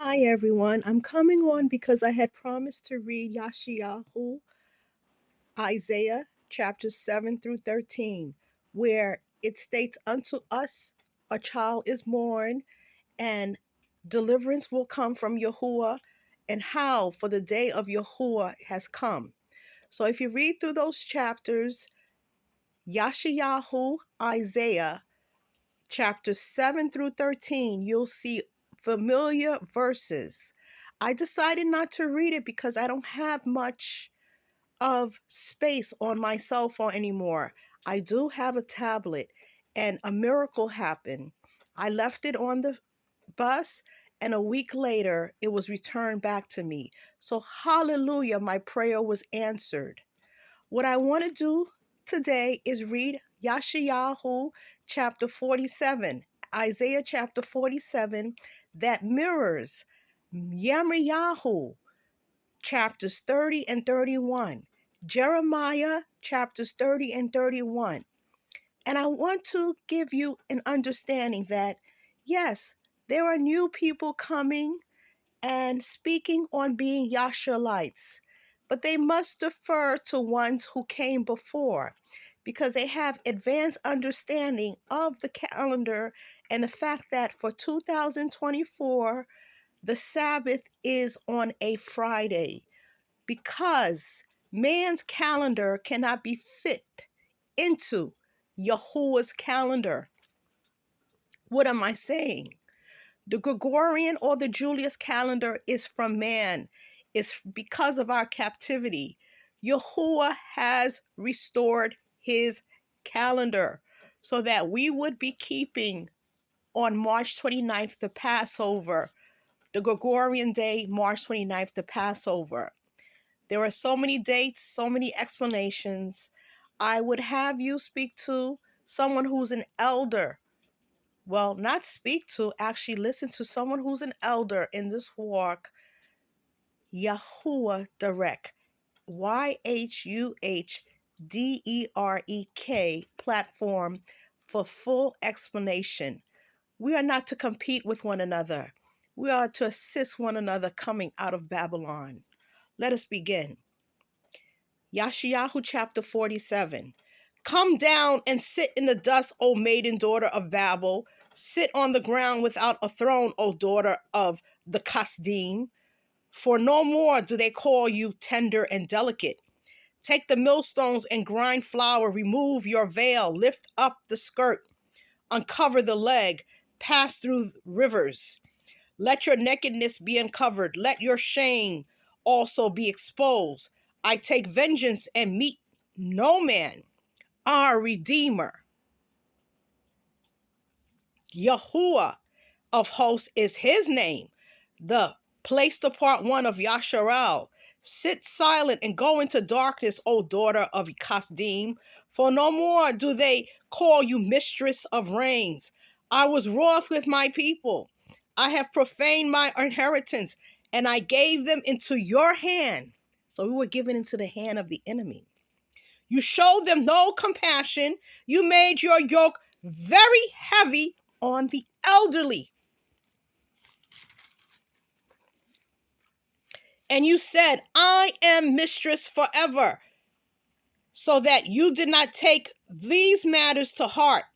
Hi everyone. I'm coming on because I had promised to read Yah'sharal, Isaiah chapters 7 through 13, where it states, "Unto us a child is born, and deliverance will come from Yahuwah, and how for the day of Yahuwah has come." So if you read through those chapters, Yah'sharal, Isaiah chapters 7 through 13, you'll see familiar verses. I decided not to read it because I don't have much of space on my cell phone anymore. I do have a tablet, and a miracle happened. I left it on the bus, and a week later, it was returned back to me. So, hallelujah, my prayer was answered. What I want to do today is read Yah'sharal chapter 47, Isaiah chapter 47, that mirrors Yirmiyahu chapters 30 and 31, Jeremiah chapters 30 and 31. And I want to give you an understanding that, yes, there are new people coming and speaking on being Yah'sharalites, but they must defer to ones who came before because they have advanced understanding of the calendar and the fact that for 2024, the Sabbath is on a Friday because man's calendar cannot be fit into Yahuwah's calendar. What am I saying? The Gregorian or the Julius calendar is from man. It's because of our captivity. Yahuwah has restored his calendar so that we would be keeping on March 29th the Passover, the Gregorian day, March 29th the Passover. There are so many dates, so many explanations. I would have you speak to someone who's an elder, well, not speak to, actually listen to someone who's an elder in this walk, Yahuwah Direct, YHUHDEREK platform for full explanation. We are not to compete with one another. We are to assist one another coming out of Babylon. Let us begin. Yah'sharal chapter 47. Come down and sit in the dust, O maiden daughter of Babel. Sit on the ground without a throne, O daughter of the Kasdim. For no more do they call you tender and delicate. Take the millstones and grind flour. Remove your veil. Lift up the skirt. Uncover the leg. Pass through rivers. Let your nakedness be uncovered. Let your shame also be exposed. I take vengeance and meet no man. Our Redeemer, Yahuwah of hosts is his name. The placed apart one of Yah'sharal. Sit silent and go into darkness, O daughter of Kasdim, for no more do they call you mistress of reigns. I was wroth with my people. I have profaned my inheritance, and I gave them into your hand. So we were given into the hand of the enemy. You showed them no compassion. You made your yoke very heavy on the elderly. And you said, I am mistress forever, so that you did not take these matters to heart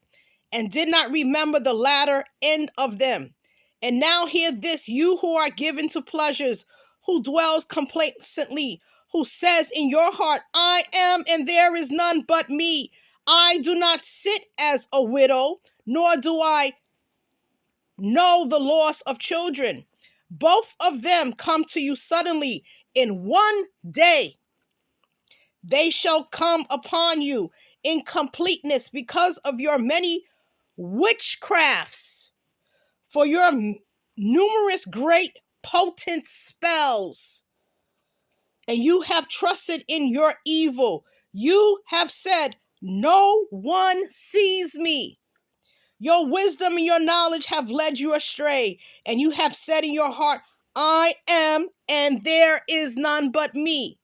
and did not remember the latter end of them. And now hear this, you who are given to pleasures, who dwells complacently, who says in your heart, I am, and there is none but me. I do not sit as a widow, nor do I know the loss of children. Both of them come to you suddenly in one day. They shall come upon you in completeness because of your many witchcrafts, for your numerous great potent spells. And you have trusted in your evil. You have said, no one sees me. Your wisdom and your knowledge have led you astray, and you have said in your heart, I am, and there is none but me.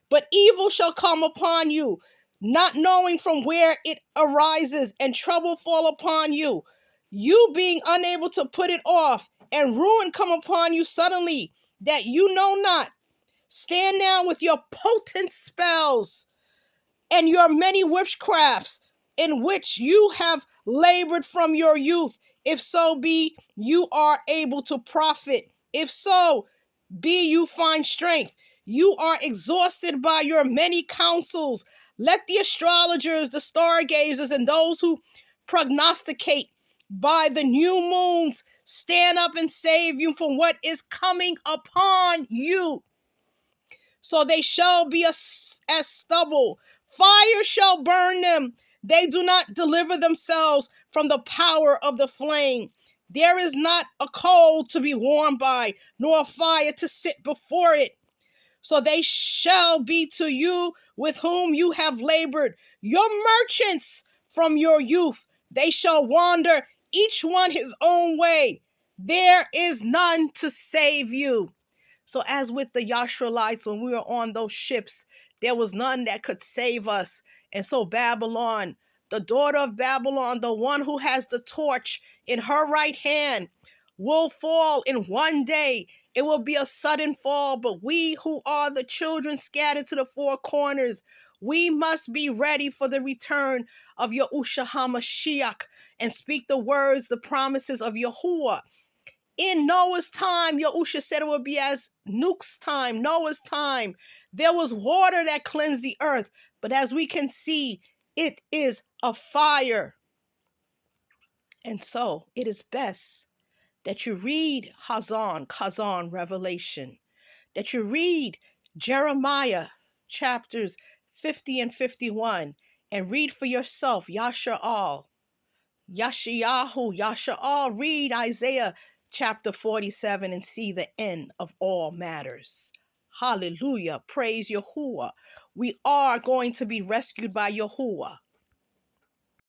But evil shall come upon you, not knowing from where it arises, and trouble fall upon you, you being unable to put it off, and ruin come upon you suddenly, that you know not. Stand now with your potent spells and your many witchcrafts, in which you have labored from your youth. If so be you are able to profit. If so be you find strength. You are exhausted by your many counsels. Let the astrologers, the stargazers, and those who prognosticate by the new moons stand up and save you from what is coming upon you. So they shall be as stubble. Fire shall burn them. They do not deliver themselves from the power of the flame. There is not a coal to be warmed by, nor a fire to sit before it. So they shall be to you with whom you have labored, your merchants from your youth. They shall wander, each one his own way. There is none to save you. So as with the Yah'sharalites, when we were on those ships, there was none that could save us. And so Babylon, the daughter of Babylon, the one who has the torch in her right hand, will fall in one day. It will be a sudden fall, but we who are the children scattered to the four corners, we must be ready for the return of Yahusha HaMashiach and speak the words, the promises of Yahuah. In Noah's time, Yahusha said it would be as Nuke's time, Noah's time. There was water that cleansed the earth, but as we can see, it is a fire. And so it is best that you read Chazon, Revelation, that you read Jeremiah chapters 50 and 51, and read for yourself Yah'sharal, Yah'sharal. Read Isaiah chapter 47 and see the end of all matters. Hallelujah. Praise Yahuah. We are going to be rescued by Yahuah.